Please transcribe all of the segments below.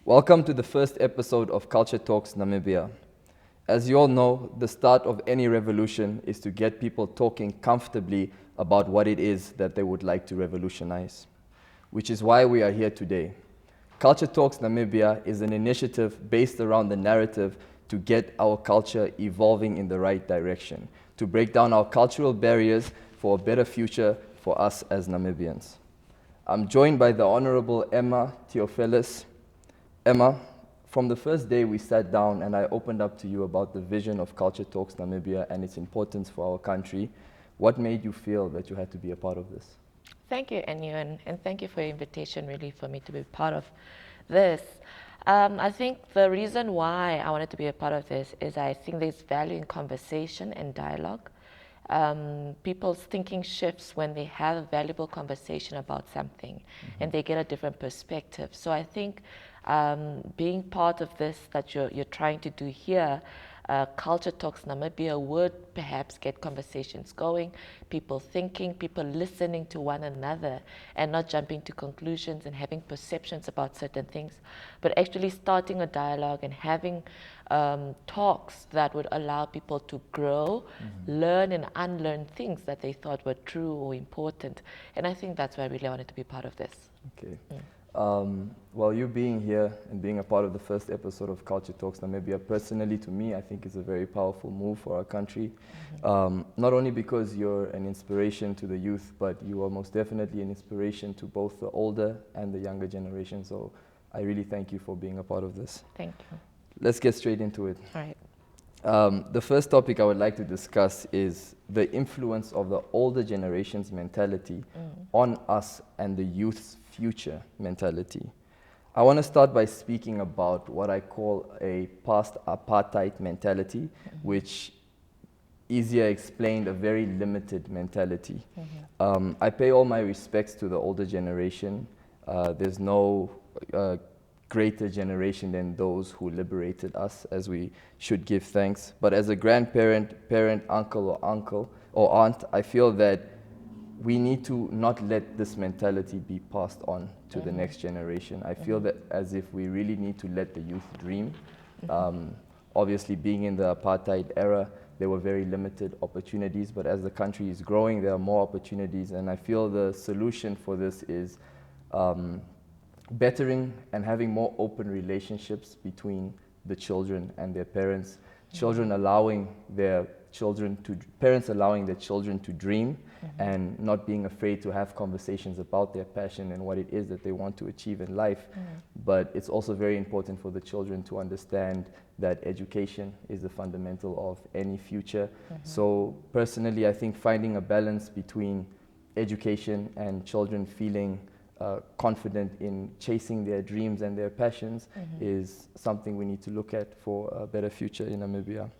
Welcome to the first episode of Culture Talks Namibia. As you all know, the start of any revolution is to get people talking comfortably about what it is that they would like to revolutionize, which is why we are here today. Culture Talks Namibia is an initiative based around the narrative to get our culture evolving in the right direction, to break down our cultural barriers for a better future for us as Namibians. I'm joined by the Honorable Emma Theofilus. Emma, from the first day we sat down and I opened up to you about the vision of Culture Talks Namibia and its importance for our country, what made you feel that you had to be a part of this? Thank you, Ennio, and thank you for your invitation, really, for me to be part of this. I think the reason why I wanted to be a part of this is I think there's value in conversation and dialogue. People's thinking shifts when they have a valuable conversation about something and they get a different perspective. So I think being part of this that you're trying to do here, Culture Talks Namibia would perhaps get conversations going, people thinking, people listening to one another and not jumping to conclusions and having perceptions about certain things, but actually starting a dialogue and having talks that would allow people to grow, learn and unlearn things that they thought were true or important. And I think that's why I really wanted to be part of this. Okay. Well, you being here and being a part of the first episode of Culture Talks Namibia, personally to me, I think is a very powerful move for our country. Not only because you're an inspiration to the youth, but you are most definitely an inspiration to both the older and the younger generation. So I really thank you for being a part of this. Thank you. Let's get straight into it. All right. The first topic I would like to discuss is the influence of the older generation's mentality on us and the youth's future mentality. I want to start by speaking about what I call a past apartheid mentality, which easier explained a very limited mentality. I pay all my respects to the older generation. There's no greater generation than those who liberated us, as we should give thanks. But as a grandparent, parent, uncle or aunt, I feel that we need to not let this mentality be passed on to the next generation. I feel that as if we really need to let the youth dream. Obviously, being in the apartheid era, there were very limited opportunities, but as the country is growing, there are more opportunities, and I feel the solution for this is bettering and having more open relationships between the children and their parents, parents allowing their children to dream and not being afraid to have conversations about their passion and what it is that they want to achieve in life. But it's also very important for the children to understand that education is the fundamental of any future. So personally, I think finding a balance between education and children feeling confident in chasing their dreams and their passions is something we need to look at for a better future in Namibia.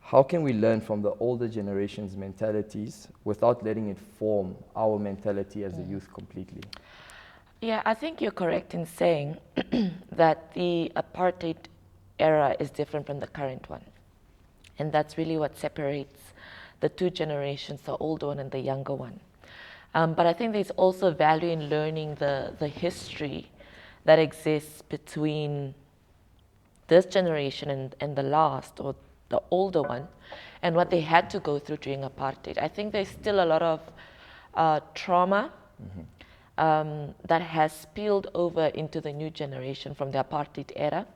How can we learn from the older generation's mentalities without letting it form our mentality as a youth completely? Yeah, I think you're correct in saying that the apartheid era is different from the current one. And that's really what separates the two generations, the older one and the younger one. But I think there's also value in learning the history that exists between this generation and the last, or the older one, and what they had to go through during apartheid. I think there's still a lot of trauma that has spilled over into the new generation from the apartheid era.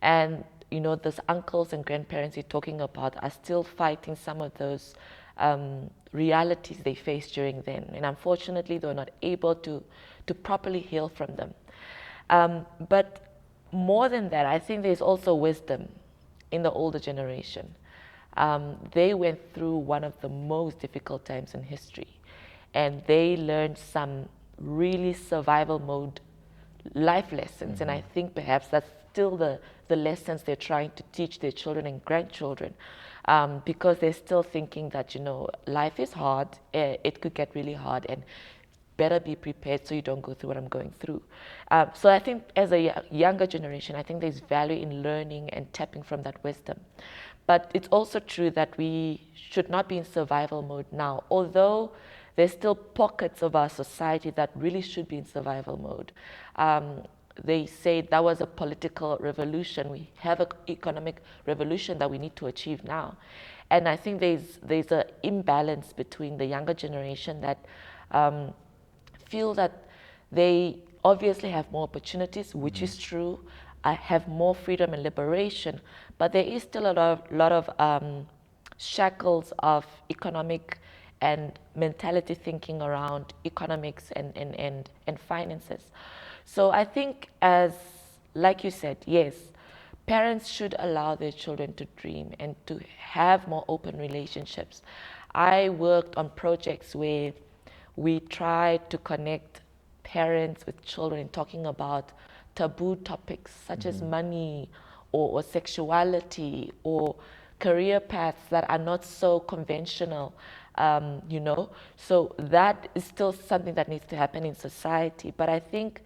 And, you know, those uncles and grandparents you're talking about are still fighting some of those realities they faced during then. And unfortunately, they were not able to properly heal from them. But more than that, I think there's also wisdom in the older generation. They went through one of the most difficult times in history, and they learned some really survival mode life lessons. And I think perhaps that's still the lessons they're trying to teach their children and grandchildren, because they're still thinking that, you know, life is hard, it could get really hard, and better be prepared so you don't go through what I'm going through. So I think as a younger generation, I think there's value in learning and tapping from that wisdom. But it's also true that we should not be in survival mode now, although there's still pockets of our society that really should be in survival mode. they say that was a political revolution. We have an economic revolution that we need to achieve now. And I think there's an imbalance between the younger generation that feel that they obviously have more opportunities, which is true. I have more freedom and liberation, but there is still a lot of shackles of economic and mentality thinking around economics and finances. So I think, as like you said, yes, parents should allow their children to dream and to have more open relationships. I worked on projects where we tried to connect parents with children talking about taboo topics such as money or sexuality or career paths that are not so conventional, you know. So that is still something that needs to happen in society. But I think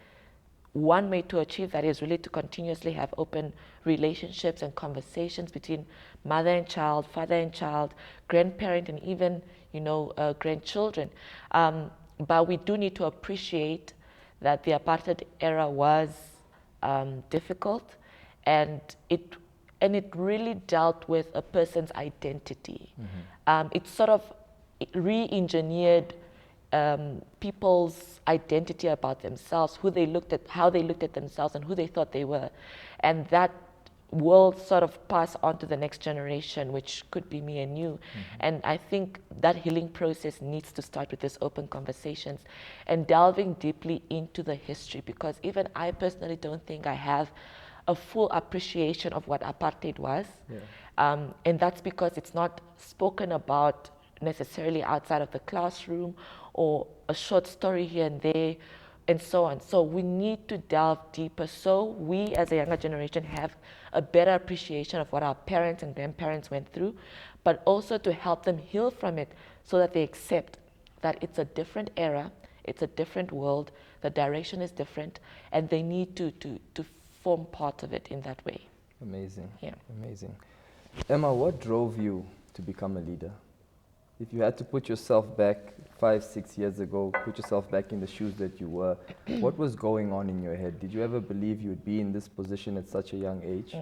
one way to achieve that is really to continuously have open relationships and conversations between mother and child, father and child, grandparent, and even, you know, grandchildren. But we do need to appreciate that the apartheid era was difficult, and it really dealt with a person's identity. It sort of re-engineered people's identity about themselves, who they looked at, how they looked at themselves, and who they thought they were, and that will sort of pass on to the next generation, which could be me and you. And I think that healing process needs to start with these open conversations and delving deeply into the history, because even I personally don't think I have a full appreciation of what apartheid was. And that's because it's not spoken about necessarily outside of the classroom, or a short story here and there, and so on. So we need to delve deeper so we as a younger generation have a better appreciation of what our parents and grandparents went through, but also to help them heal from it so that they accept that it's a different era, it's a different world, the direction is different, and they need to form part of it in that way. Amazing. Yeah. Amazing. Emma, what drove you to become a leader? If you had to put yourself back 5-6 years ago, put yourself back in the shoes that you were, what was going on in your head? Did you ever believe you would be in this position at such a young age?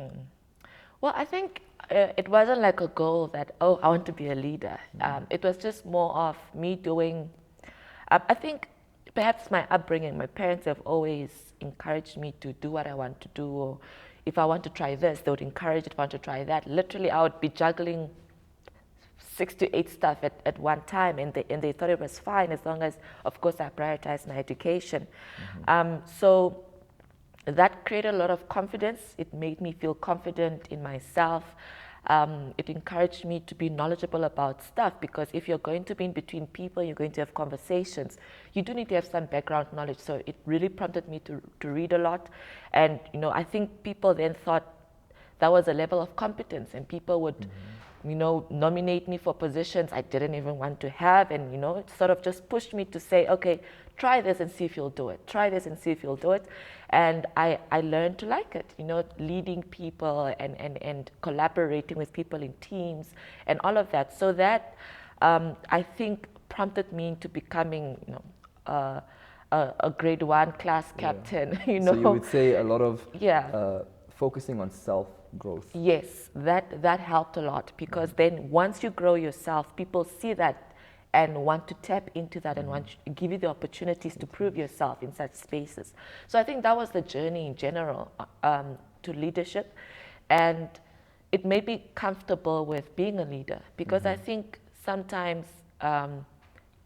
Well, I think it wasn't like a goal that, oh, I want to be a leader. It was just more of me doing, I think perhaps my upbringing, my parents have always encouraged me to do what I want to do, or if I want to try this, they would encourage it. If I want to try that, literally I would be juggling 6 to 8 stuff at one time, and they thought it was fine as long as, of course, I prioritized my education. So that created a lot of confidence. It made me feel confident in myself. It encouraged me to be knowledgeable about stuff, because if you're going to be in between people, you're going to have conversations, you do need to have some background knowledge. So it really prompted me to read a lot. And, you know, I think people then thought that was a level of competence, and people would you know, nominate me for positions I didn't even want to have. And, you know, it sort of just pushed me to say, okay, try this and see if you'll do it. Try this and see if you'll do it. And I learned to like it, you know, leading people and collaborating with people in teams and all of that. So that, I think, prompted me into becoming, you know, a grade 1 class captain, you know. So you would say a lot of focusing on self-growth. Yes, that helped a lot, because then once you grow yourself, people see that and want to tap into that and want to give you the opportunities to prove yourself in such spaces. So I think that was the journey in general to leadership, and it made me comfortable with being a leader, because I think sometimes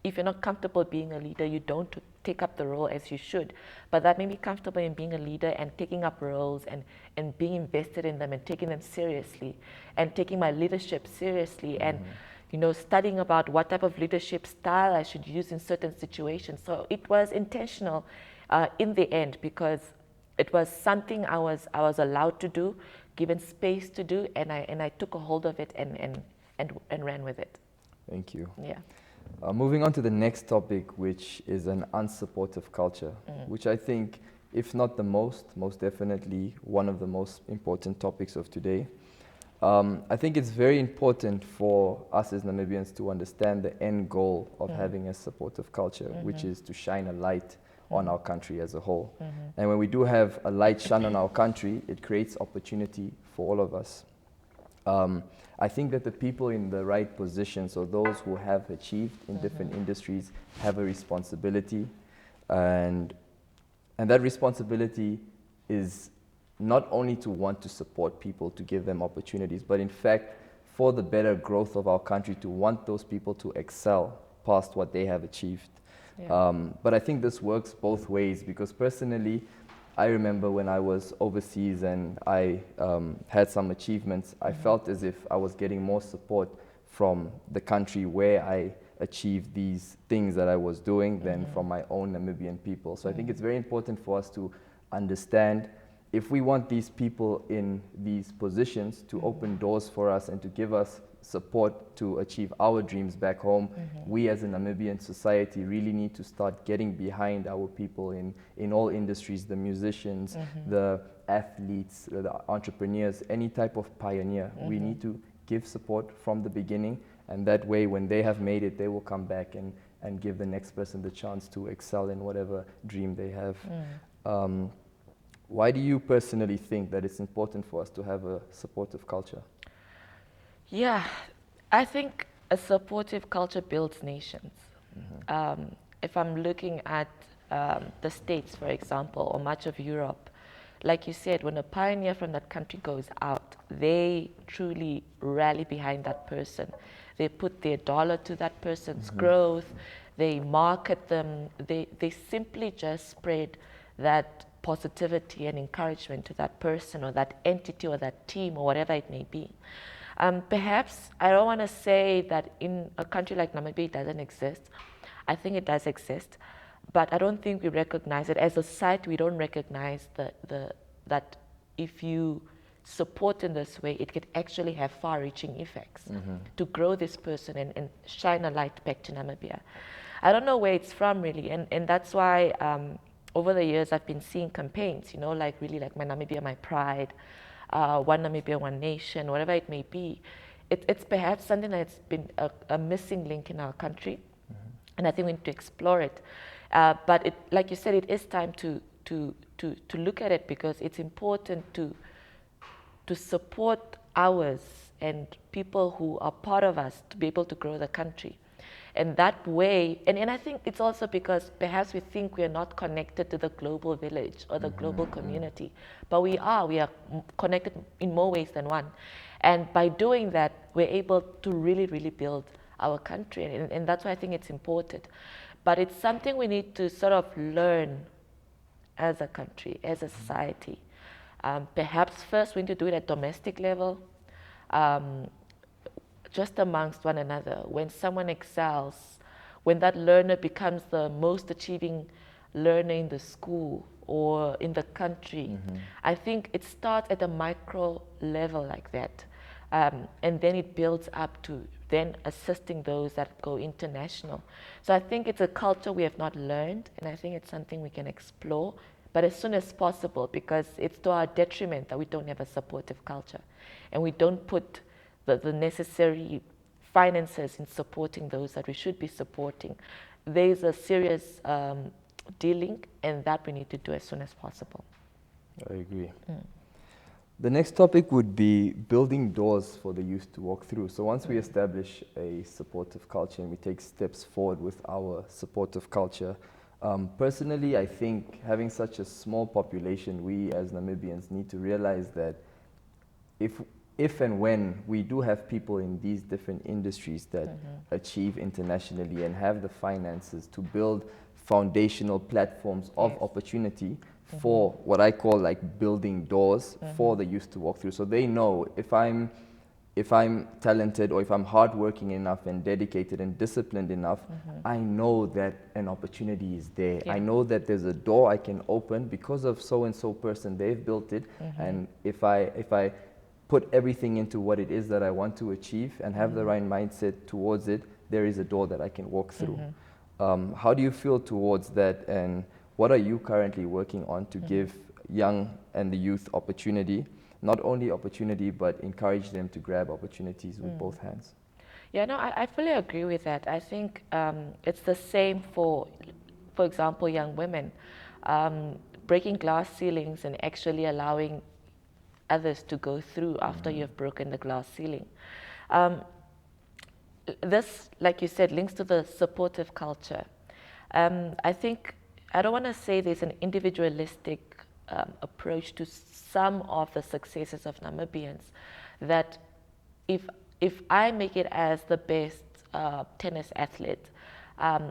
if you're not comfortable being a leader, you don't take up the role as you should. But that made me comfortable in being a leader and taking up roles and being invested in them and taking them seriously and taking my leadership seriously and, you know, studying about what type of leadership style I should use in certain situations. So it was intentional in the end, because it was something I was allowed to do, given space to do, and I took a hold of it and ran with it. Thank you. Yeah. Moving on to the next topic, which is an unsupportive culture, which I think, if not the most definitely one of the most important topics of today. I think it's very important for us as Namibians to understand the end goal of having a supportive culture, which is to shine a light on our country as a whole. And when we do have a light shone on our country, it creates opportunity for all of us. I think that the people in the right positions, or those who have achieved in different industries, have a responsibility, and that responsibility is not only to want to support people, to give them opportunities, but in fact, for the better growth of our country, to want those people to excel past what they have achieved. Yeah. But I think this works both ways, because personally, I remember when I was overseas and I had some achievements, I felt as if I was getting more support from the country where I achieved these things that I was doing than from my own Namibian people. So I think it's very important for us to understand, if we want these people in these positions to open doors for us and to give us support to achieve our dreams back home, we as a Namibian society really need to start getting behind our people in all industries, the musicians, the athletes, the entrepreneurs, any type of pioneer. We need to give support from the beginning, and that way when they have made it, they will come back and give the next person the chance to excel in whatever dream they have. Why do you personally think that it's important for us to have a supportive culture? Yeah, I think a supportive culture builds nations. If I'm looking at the States, for example, or much of Europe, like you said, when a pioneer from that country goes out, they truly rally behind that person. They put their dollar to that person's growth, they market them, they simply just spread that positivity and encouragement to that person or that entity or that team or whatever it may be. Perhaps I don't want to say that in a country like Namibia it doesn't exist. I think it does exist, but I don't think we recognize it. As a society, we don't recognize that if you support in this way, it could actually have far-reaching effects to grow this person and shine a light back to Namibia. I don't know where it's from really, and that's why over the years I've been seeing campaigns, you know, like really like My Namibia, My Pride, One Namibia, One Nation, whatever it may be. It's perhaps something that's been a missing link in our country, and I think we need to explore it. But it, like you said, it is time to look at it, because it's important to support ours and people who are part of us to be able to grow the country. And that way, and I think it's also because perhaps we think we are not connected to the global village or the global community, but we are connected in more ways than one. And by doing that, we're able to really, really build our country, and that's why I think it's important. But it's something we need to sort of learn as a country, as a society. Perhaps first we need to do it at domestic level, just amongst one another. When someone excels, when that learner becomes the most achieving learner in the school or in the country, I think it starts at a micro level like that. And then it builds up to then assisting those that go international. So I think it's a culture we have not learned, and I think it's something we can explore, but as soon as possible, because it's to our detriment that we don't have a supportive culture, and we don't put the necessary finances in supporting those that we should be supporting. There's a serious dealing, and that we need to do as soon as possible. I agree. The next topic would be building doors for the youth to walk through. So once we establish a supportive culture and we take steps forward with our supportive culture, personally, I think having such a small population, we as Namibians need to realize that if and when we do have people in these different industries that achieve internationally and have the finances to build foundational platforms of opportunity for what I call like building doors for the youth to walk through. So they know if I'm talented or if I'm hardworking enough and dedicated and disciplined enough, I know that an opportunity is there. I know that there's a door I can open because of so-and-so person, they've built it. And if I put everything into what it is that I want to achieve and have the right mindset towards it, there is a door that I can walk through. How do you feel towards that, and what are you currently working on to give young and the youth opportunity, not only opportunity, but encourage them to grab opportunities with both hands? Yeah, no, I fully agree with that. I think it's the same for for example, young women, breaking glass ceilings and actually allowing others to go through after you've broken the glass ceiling. This, like you said, links to the supportive culture. I think, I don't want to say there's an individualistic approach to some of the successes of Namibians, that if I make it as the best tennis athlete,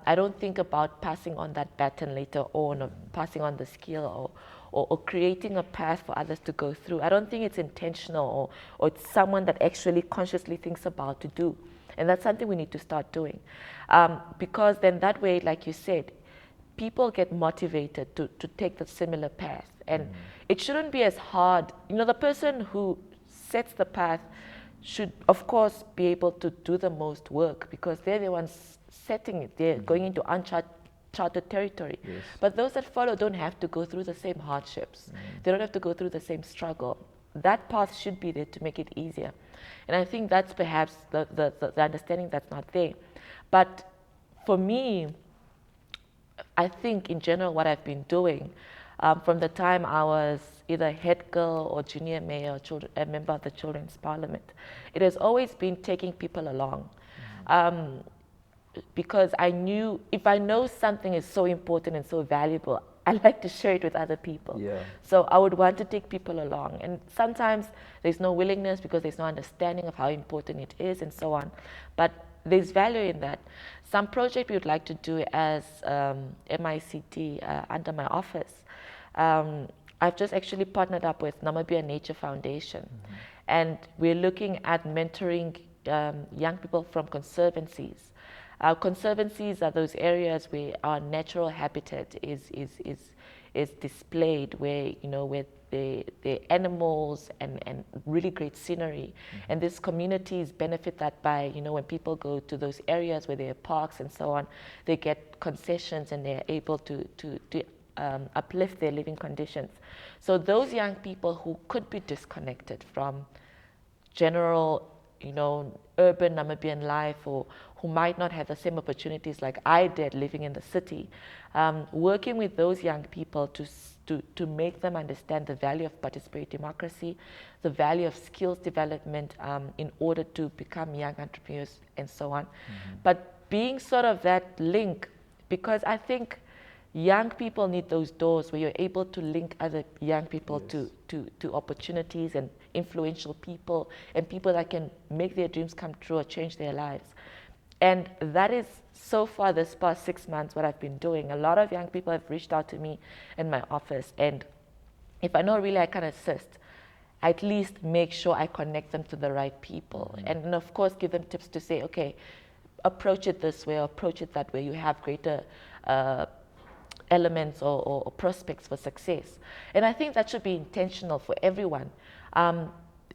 I don't think about passing on that baton later on, or passing on the skill, or creating a path for others to go through. I don't think it's intentional, or it's someone that actually consciously thinks about to do. And that's something we need to start doing. Because then that way, like you said, people get motivated to take the similar path. And it shouldn't be as hard. You know, the person who sets the path should, of course, be able to do the most work, because they're the ones setting it. They're going into uncharted territory. Yes. But those that follow don't have to go through the same hardships. They don't have to go through the same struggle. That path should be there to make it easier. And I think that's perhaps the understanding that's not there. But for me, I think in general what I've been doing from the time I was either head girl or junior mayor or a member of the Children's Parliament, it has always been taking people along. Because I knew if I know something is so important and so valuable, I like to share it with other people. Yeah. So I would want to take people along. And sometimes there's no willingness because there's no understanding of how important it is and so on. But there's value in that. Some project we would like to do as MICT under my office. I've just actually partnered up with Namibian Nature Foundation. And we're looking at mentoring young people from conservancies. Conservancies are those areas where our natural habitat is displayed, where, you know, where the animals and really great scenery. And these communities benefit that by, you know, when people go to those areas where there are parks and so on, they get concessions and they're able to uplift their living conditions. So those young people who could be disconnected from general, you know, urban Namibian life, or who might not have the same opportunities like I did living in the city, working with those young people to make them understand the value of participatory democracy, the value of skills development in order to become young entrepreneurs and so on. But being sort of that link, because I think young people need those doors where you're able to link other young people to opportunities and influential people and people that can make their dreams come true or change their lives. And that is so far this past 6 months what I've been doing. A lot of young people have reached out to me in my office, and if I know really I can assist, I at least make sure I connect them to the right people. And of course give them tips to say, okay, approach it this way or approach it that way. You have greater elements or prospects for success. And I think that should be intentional for everyone.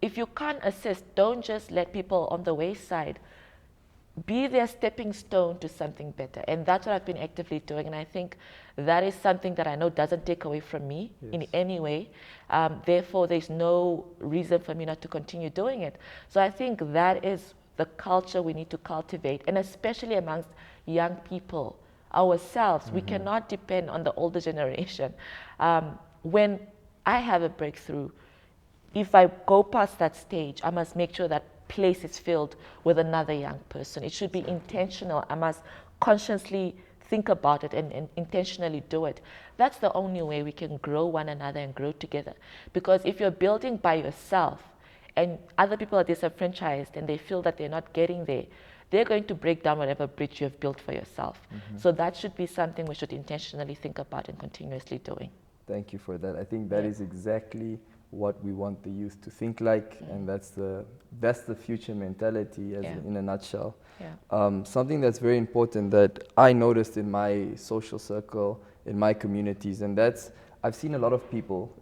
If you can't assist, don't just let people on the wayside. Be their stepping stone to something better. And that's what I've been actively doing. And I think that is something that I know doesn't take away from me in any way. Therefore, there's no reason for me not to continue doing it. So I think that is the culture we need to cultivate, and especially amongst young people ourselves. We cannot depend on the older generation. When I have a breakthrough, if I go past that stage, I must make sure that place is filled with another young person. It should be intentional. I must consciously think about it and intentionally do it. That's the only way we can grow one another and grow together. Because if you're building by yourself and other people are disenfranchised and they feel that they're not getting there, they're going to break down whatever bridge you have built for yourself. So that should be something we should intentionally think about and continuously doing. Thank you for that. I think that is exactly what we want the youth to think like, and that's the future mentality in a nutshell. Something that's very important that I noticed in my social circle, in my communities, and that's I've seen a lot of people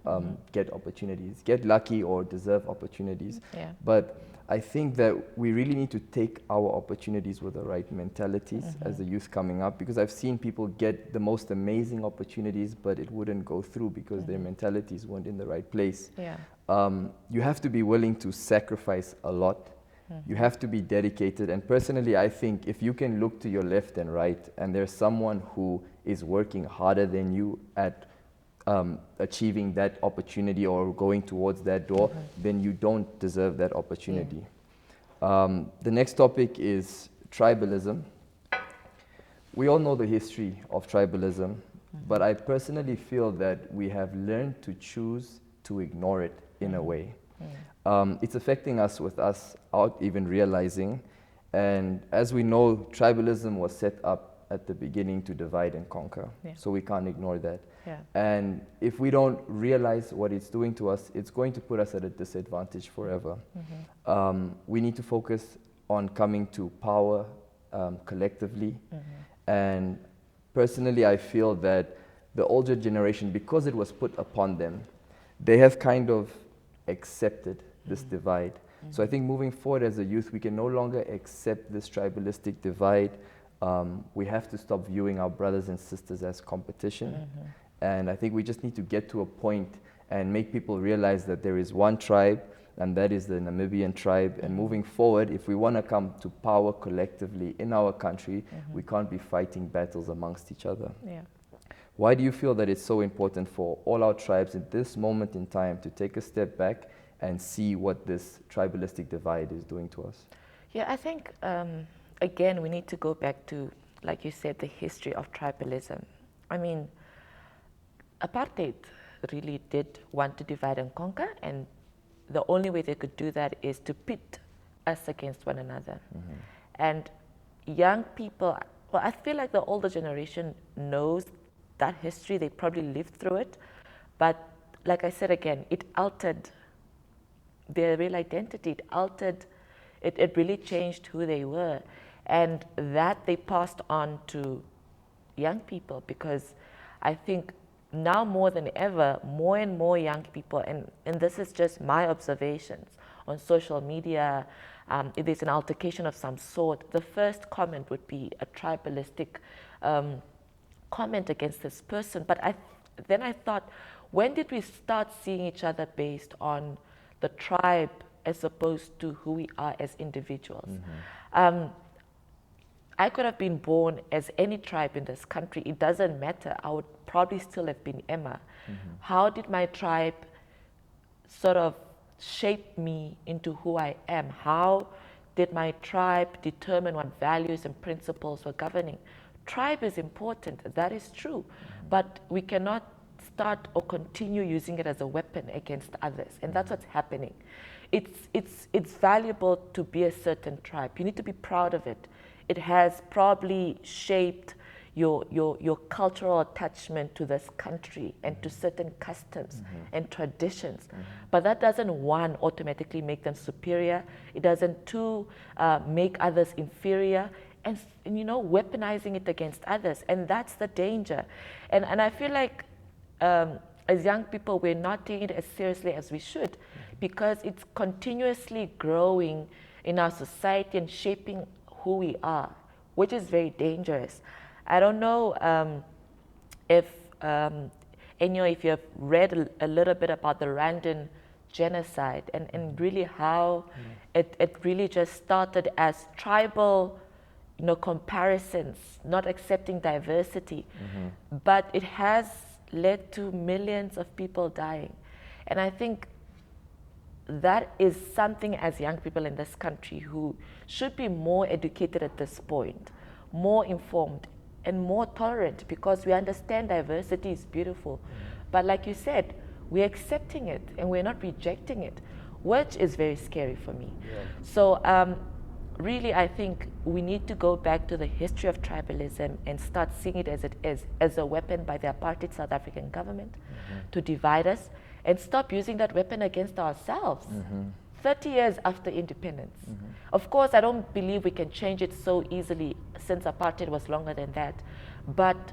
get opportunities, get lucky or deserve opportunities, but I think that we really need to take our opportunities with the right mentalities as the youth coming up, because I've seen people get the most amazing opportunities, but it wouldn't go through because their mentalities weren't in the right place. You have to be willing to sacrifice a lot You have to be dedicated. And personally, I think if you can look to your left and right, and there's someone who is working harder than you at achieving that opportunity or going towards that door, then you don't deserve that opportunity. The next topic is tribalism. We all know the history of tribalism, but I personally feel that we have learned to choose to ignore it in a way. It's affecting us without even realizing. And as we know, tribalism was set up at the beginning to divide and conquer. So we can't ignore that. And if we don't realize what it's doing to us, it's going to put us at a disadvantage forever. We need to focus on coming to power collectively. And personally, I feel that the older generation, because it was put upon them, they have kind of accepted this divide. So I think moving forward as a youth, we can no longer accept this tribalistic divide. We have to stop viewing our brothers and sisters as competition. And I think we just need to get to a point and make people realize that there is one tribe, and that is the Namibian tribe. And moving forward, if we want to come to power collectively in our country, we can't be fighting battles amongst each other. Why do you feel that it's so important for all our tribes at this moment in time to take a step back and see what this tribalistic divide is doing to us? Yeah, I think, again, we need to go back to, like you said, the history of tribalism. I mean, apartheid really did want to divide and conquer, and the only way they could do that is to pit us against one another. And young people, well, I feel like the older generation knows that history, they probably lived through it, but like I said again, it altered their real identity, it really changed who they were, and that they passed on to young people, because I think now more than ever, more and more young people, and this is just my observations on social media, if there's an altercation of some sort, the first comment would be a tribalistic comment against this person. But then I thought, when did we start seeing each other based on the tribe as opposed to who we are as individuals? I could have been born as any tribe in this country. It doesn't matter. I would probably still have been Emma. How did my tribe sort of shape me into who I am? How did my tribe determine what values and principles were governing? Tribe is important, that is true, but we cannot start or continue using it as a weapon against others, and that's what's happening. It's valuable to be a certain tribe. You need to be proud of it. It has probably shaped your cultural attachment to this country and to certain customs and traditions. But that doesn't, one, automatically make them superior. It doesn't, two, make others inferior. And you know, weaponizing it against others. And that's the danger. And I feel like as young people, we're not taking it as seriously as we should, because it's continuously growing in our society and shaping who we are, which is very dangerous. I don't know if, Ennio, if you have read a little bit about the Rwandan genocide and really how it really just started as tribal, you know, comparisons, not accepting diversity, but it has led to millions of people dying. And I think that is something as young people in this country who should be more educated at this point, more informed and more tolerant, because we understand diversity is beautiful. But like you said, we're accepting it and we're not rejecting it, which is very scary for me. So really, I think we need to go back to the history of tribalism and start seeing it as it is, as a weapon by the apartheid South African government to divide us, and stop using that weapon against ourselves. 30 years after independence. Of course, I don't believe we can change it so easily, since apartheid was longer than that, but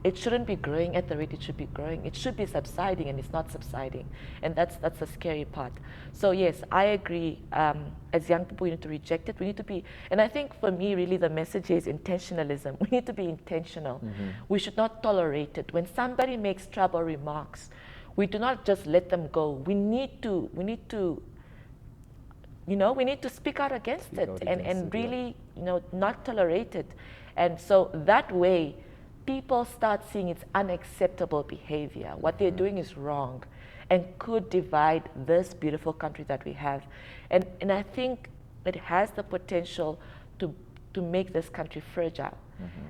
it shouldn't be growing at the rate it should be growing. It should be subsiding, and it's not subsiding. And that's the scary part. So yes, I agree. As young people, we need to reject it. We need to be, and I think for me, really the message is intentionalism. We need to be intentional. We should not tolerate it. When somebody makes trouble remarks, we do not just let them go. We need to we need to speak out against it and yeah. really, not tolerate it. And so that way, people start seeing it's unacceptable behavior. What they're doing is wrong and could divide this beautiful country that we have. And I think it has the potential to make this country fragile.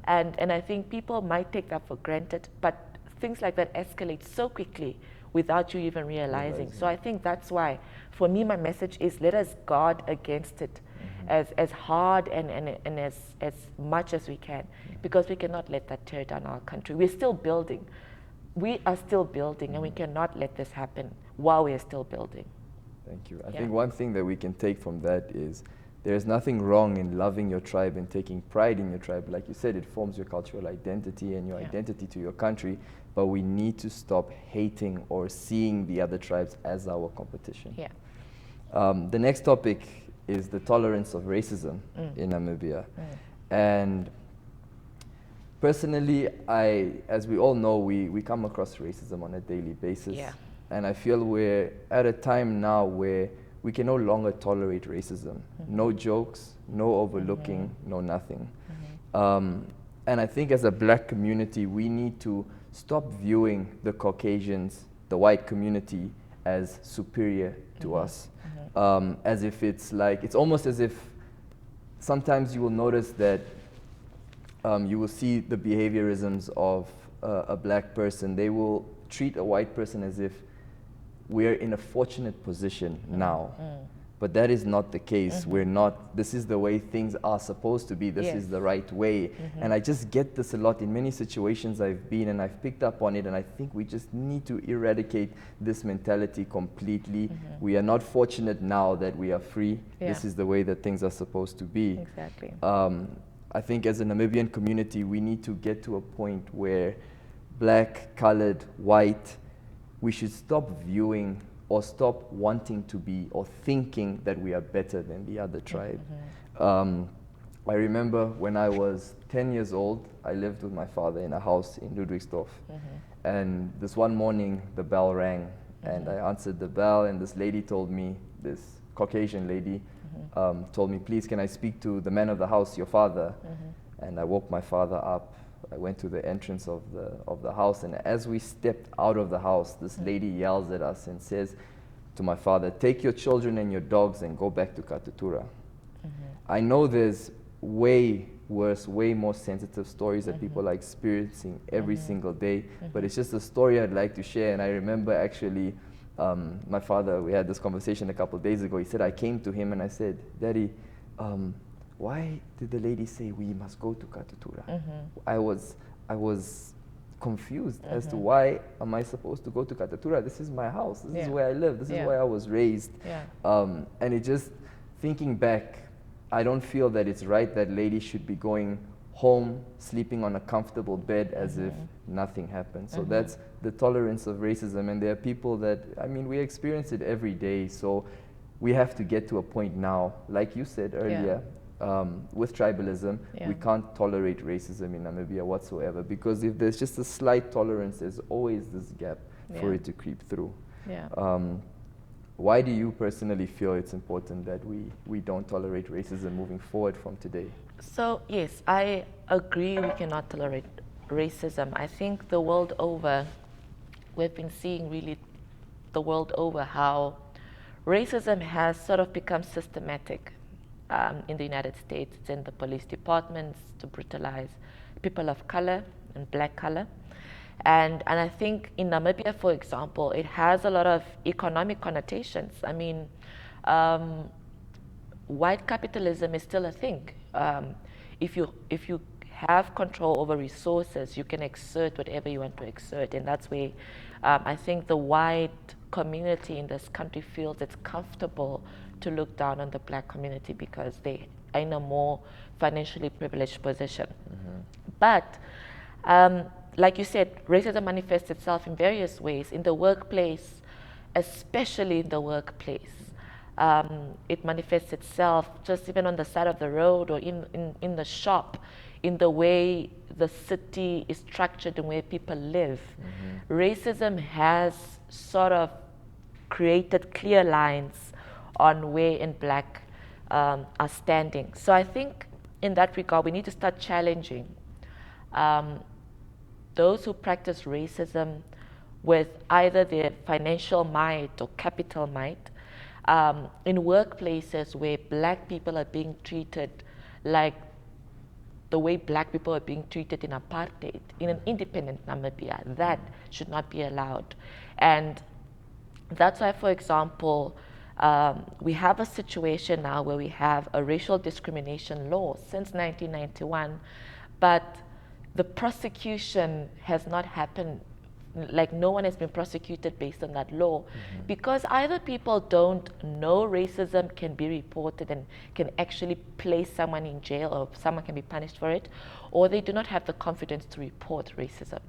And I think people might take that for granted, but things like that escalate so quickly without you even realizing. So I think that's why, for me, my message is let us guard against it as hard and as much as we can, because we cannot let that tear down our country. We're still building. We are still building, and we cannot let this happen while we are still building. Thank you. I think one thing that we can take from that is there's nothing wrong in loving your tribe and taking pride in your tribe. Like you said, it forms your cultural identity and your identity to your country, but we need to stop hating or seeing the other tribes as our competition. Yeah. The next topic is the tolerance of racism in Namibia. And personally, as we all know, we come across racism on a daily basis. Yeah. And I feel we're at a time now where we can no longer tolerate racism. No jokes, no overlooking, no nothing. And I think as a black community, we need to stop viewing the Caucasians, the white community, as superior to us. As if it's almost as if sometimes you will notice that you will see the behaviorisms of a black person. They will treat a white person as if we're in a fortunate position now. But that is not the case. We're not. This is the way things are supposed to be. This is the right way. And I just get this a lot in many situations I've been, and I've picked up on it, and I think we just need to eradicate this mentality completely. We are not fortunate now that we are free. This is the way that things are supposed to be. Exactly. I think as a Namibian community, we need to get to a point where black, colored, white, we should stop viewing or stop wanting to be or thinking that we are better than the other tribe. I remember when I was 10 years old, I lived with my father in a house in Ludwigsdorf. And this one morning, the bell rang, and I answered the bell, and this lady told me, this Caucasian lady, told me, please, can I speak to the man of the house, your father? And I woke my father up. I went to the entrance of the house, and as we stepped out of the house, this lady yells at us and says to my father, take your children and your dogs and go back to Katutura. I know there's way worse, way more sensitive stories that people are experiencing every single day, but it's just a story I'd like to share. And I remember actually my father, we had this conversation a couple of days ago. He said, I came to him and I said, Daddy, why did the lady say we must go to Katutura? I was confused as to why am I supposed to go to Katutura? This is my house. This is where I live. This is where I was raised. And it just, thinking back, I don't feel that it's right that lady should be going home, sleeping on a comfortable bed as if nothing happened. So that's the tolerance of racism. And there are people that, I mean, we experience it every day. So we have to get to a point now, like you said earlier, with tribalism, we can't tolerate racism in Namibia whatsoever, because if there's just a slight tolerance, there's always this gap for it to creep through. Why do you personally feel it's important that we don't tolerate racism moving forward from today? So yes, I agree we cannot tolerate racism. I think the world over, we've been seeing really the world over how racism has sort of become systematic. In the United States, it's in the police departments to brutalize people of color and black color. And I think in Namibia, for example, it has a lot of economic connotations. I mean, white capitalism is still a thing. If you have control over resources, you can exert whatever you want to exert. And that's where I think the white community in this country feels it's comfortable to look down on the black community because they are in a more financially privileged position. But like you said, racism manifests itself in various ways in the workplace, especially in the workplace. It manifests itself just even on the side of the road or in the shop, in the way the city is structured and where people live. Racism has sort of created clear lines on where in black are standing. So I think in that regard, we need to start challenging those who practice racism with either their financial might or capital might in workplaces where black people are being treated like the way black people are being treated in apartheid, in an independent Namibia. That should not be allowed. And that's why, for example, we have a situation now where we have a racial discrimination law since 1991, but the prosecution has not happened. Like, no one has been prosecuted based on that law, because either people don't know racism can be reported and can actually place someone in jail, or someone can be punished for it, or they do not have the confidence to report racism.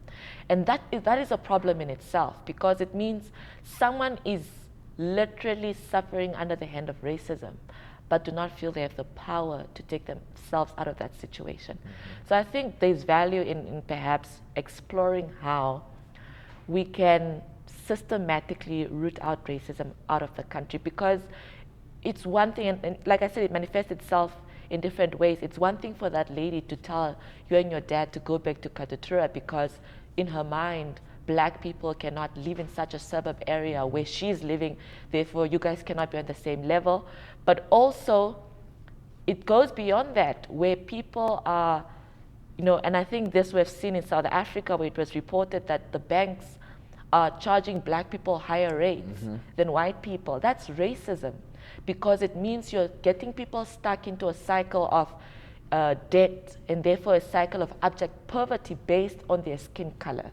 And that is a problem in itself, because it means someone is literally suffering under the hand of racism, but do not feel they have the power to take themselves out of that situation. So I think there's value in perhaps exploring how we can systematically root out racism out of the country, because it's one thing, and like I said, it manifests itself in different ways. It's one thing for that lady to tell you and your dad to go back to Katutura because in her mind, black people cannot live in such a suburb area where she's living, therefore you guys cannot be on the same level. But also, it goes beyond that, where people are, and I think this we've seen in South Africa, where it was reported that the banks are charging black people higher rates than white people. That's racism, because it means you're getting people stuck into a cycle of debt, and therefore a cycle of abject poverty based on their skin color,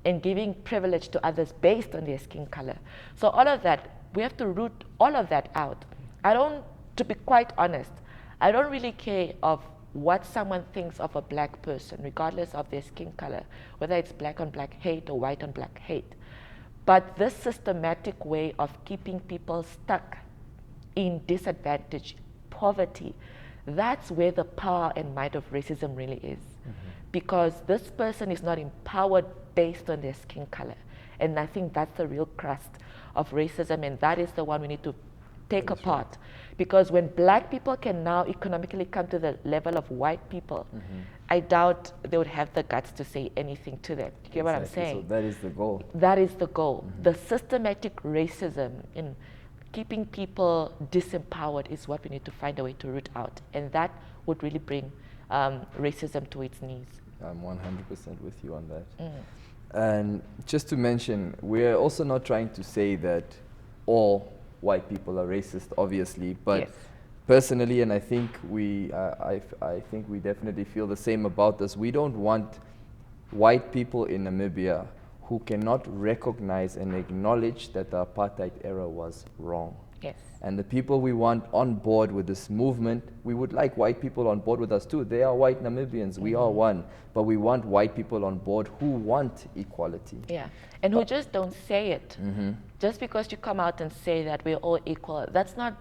and giving privilege to others based on their skin color. So all of that, we have to root all of that out. To be quite honest, I don't really care of what someone thinks of a black person, regardless of their skin color, whether it's black on black hate or white on black hate. But this systematic way of keeping people stuck in disadvantage, poverty, that's where the power and might of racism really is. Because this person is not empowered based on their skin color. And I think that's the real crust of racism, and that is the one we need to take apart. Because when black people can now economically come to the level of white people, I doubt they would have the guts to say anything to them. You get what I'm saying? So that is the goal. That is the goal. The systematic racism in keeping people disempowered is what we need to find a way to root out. And that would really bring racism to its knees. I'm 100% with you on that. And just to mention, we're also not trying to say that all white people are racist, obviously, but personally, and I think I think we definitely feel the same about this, we don't want white people in Namibia who cannot recognize and acknowledge that the apartheid era was wrong. Yes. And the people we want on board with this movement, we would like white people on board with us too. They are white Namibians, we are one, but we want white people on board who want equality. Yeah, and who just don't say it. Just because you come out and say that we're all equal, that's not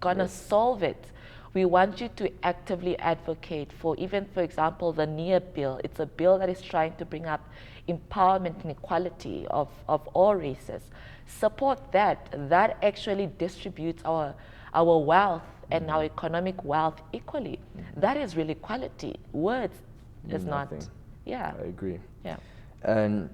gonna solve it. We want you to actively advocate for, even for example, the NIA bill. It's a bill that is trying to bring up empowerment and equality of all races. Support that. That actually distributes our wealth and our economic wealth equally. That is really equality. Words is not. Yeah. I agree. Yeah. And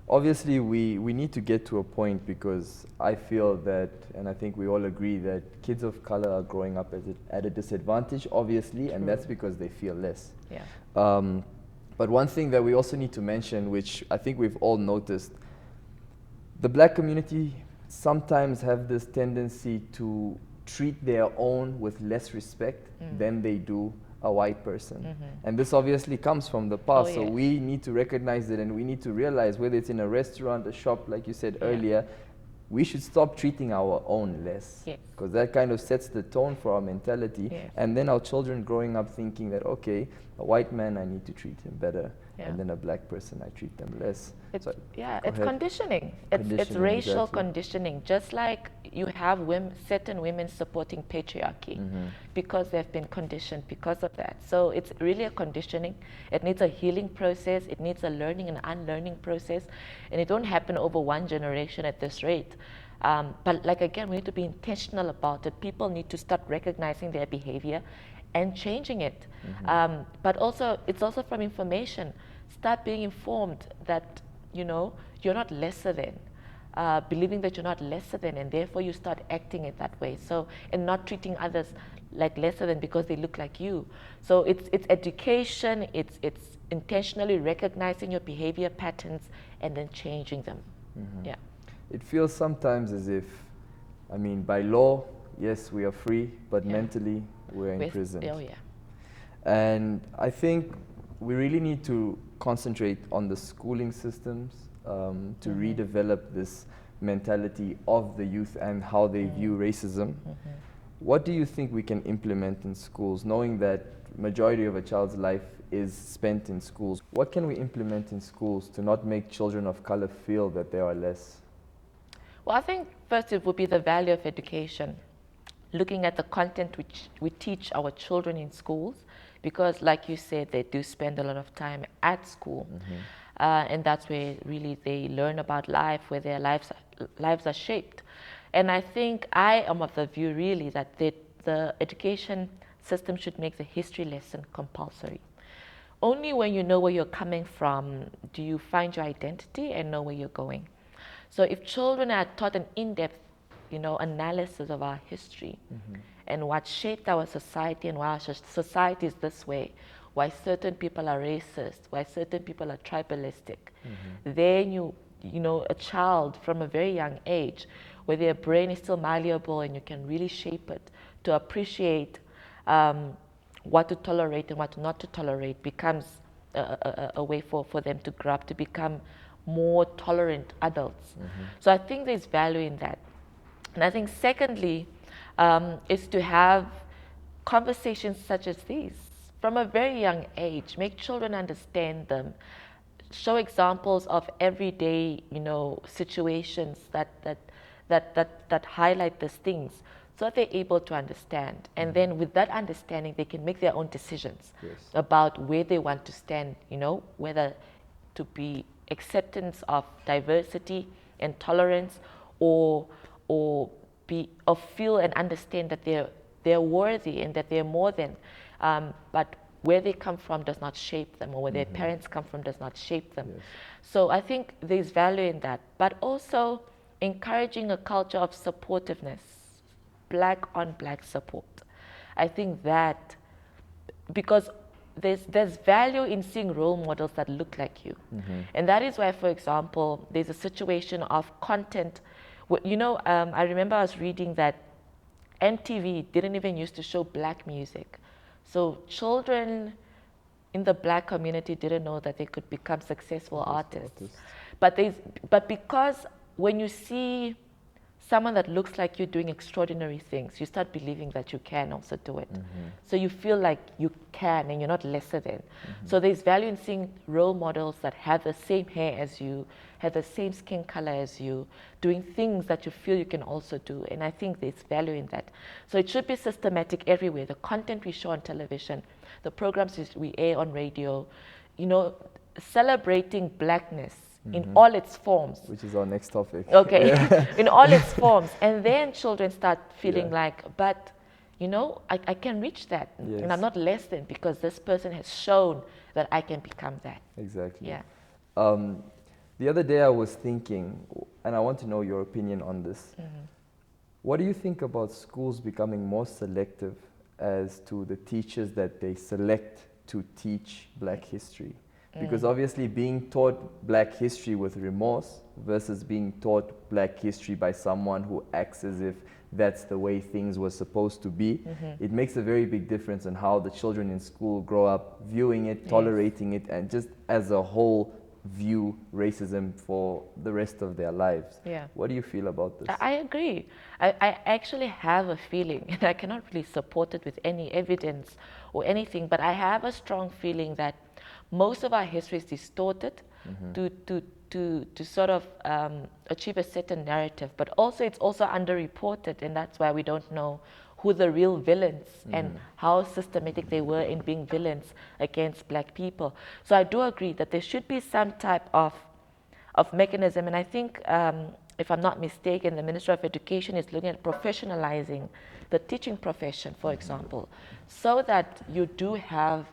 obviously we need to get to a point, because I feel that, and I think we all agree, that kids of color are growing up at a disadvantage, obviously, and that's because they feel less. Yeah. But one thing that we also need to mention, which I think we've all noticed, the black community sometimes have this tendency to treat their own with less respect than they do a white person. And this obviously comes from the past, so we need to recognize it, and we need to realize, whether it's in a restaurant, a shop, like you said earlier, we should stop treating our own less, because that kind of sets the tone for our mentality. And then our children growing up thinking that, okay, a white man, I need to treat him better, and then a black person, I treat them less. It's, it's conditioning. It's racial conditioning. Just like you have certain women supporting patriarchy because they've been conditioned because of that. So it's really a conditioning. It needs a healing process. It needs a learning and unlearning process. And it don't happen over one generation at this rate. But like again, we need to be intentional about it. People need to start recognizing their behavior and changing it. But also, it's also from information. Start being informed that, you know, you're not lesser than. Believing that you're not lesser than, and therefore you start acting it that way. So, and not treating others like lesser than because they look like you. So it's education, it's intentionally recognizing your behavior patterns and then changing them. Yeah. It feels sometimes as if, I mean, by law, yes, we are free, but mentally we're imprisoned. Oh yeah. And I think we really need to concentrate on the schooling systems to redevelop this mentality of the youth and how they view racism. What do you think we can implement in schools, knowing that majority of a child's life is spent in schools? What can we implement in schools to not make children of color feel that they are less? Well, I think first it would be the value of education. Looking at the content which we teach our children in schools, because like you said, they do spend a lot of time at school. And that's where really they learn about life, where their lives are shaped. And I think I am of the view really that the education system should make the history lesson compulsory. Only when you know where you're coming from do you find your identity and know where you're going. So if children are taught an in-depth, you know, analysis of our history and what shaped our society and why our society is this way, why certain people are racist, why certain people are tribalistic, then you know, a child from a very young age, where their brain is still malleable and you can really shape it to appreciate what to tolerate and what not to tolerate, becomes a way for them to grow up to become more tolerant adults. So I think there's value in that. And I think secondly is to have conversations such as these from a very young age, make children understand them, show examples of everyday, you know, situations that highlight these things, so that they're able to understand. And then with that understanding, they can make their own decisions about where they want to stand, you know, whether to be acceptance of diversity and tolerance, or feel and understand that they're worthy and that they're more than. But where they come from does not shape them, or where their parents come from does not shape them. So I think there's value in that, but also encouraging a culture of supportiveness, black on black support. I think that, because there's value in seeing role models that look like you. And that is why, for example, there's a situation of content. You know, I remember I was reading that MTV didn't even used to show black music. So children in the black community didn't know that they could become successful artists. But because when you see someone that looks like you doing extraordinary things, you start believing that you can also do it. So you feel like you can and you're not lesser than. So there's value in seeing role models that have the same hair as you, have the same skin color as you, doing things that you feel you can also do. And I think there's value in that. So it should be systematic everywhere. The content we show on television, the programs we air on radio, you know, celebrating blackness in all its forms. Which is our next topic. Okay, in all its forms. And then children start feeling like, but, you know, I can reach that. And I'm not less than, because this person has shown that I can become that. Exactly. Yeah. The other day I was thinking, and I want to know your opinion on this. What do you think about schools becoming more selective as to the teachers that they select to teach black history? Because obviously being taught black history with remorse versus being taught black history by someone who acts as if that's the way things were supposed to be, it makes a very big difference in how the children in school grow up viewing it, tolerating it, and just as a whole view racism for the rest of their lives. What do you feel about this? I agree. I actually have a feeling, and I cannot really support it with any evidence or anything, but I have a strong feeling that most of our history is distorted to sort of achieve a certain narrative, but also it's also underreported, and that's why we don't know who the real villains and how systematic they were in being villains against black people. So I do agree that there should be some type of mechanism, and I think if I'm not mistaken, the Minister of Education is looking at professionalizing the teaching profession, for example, so that you do have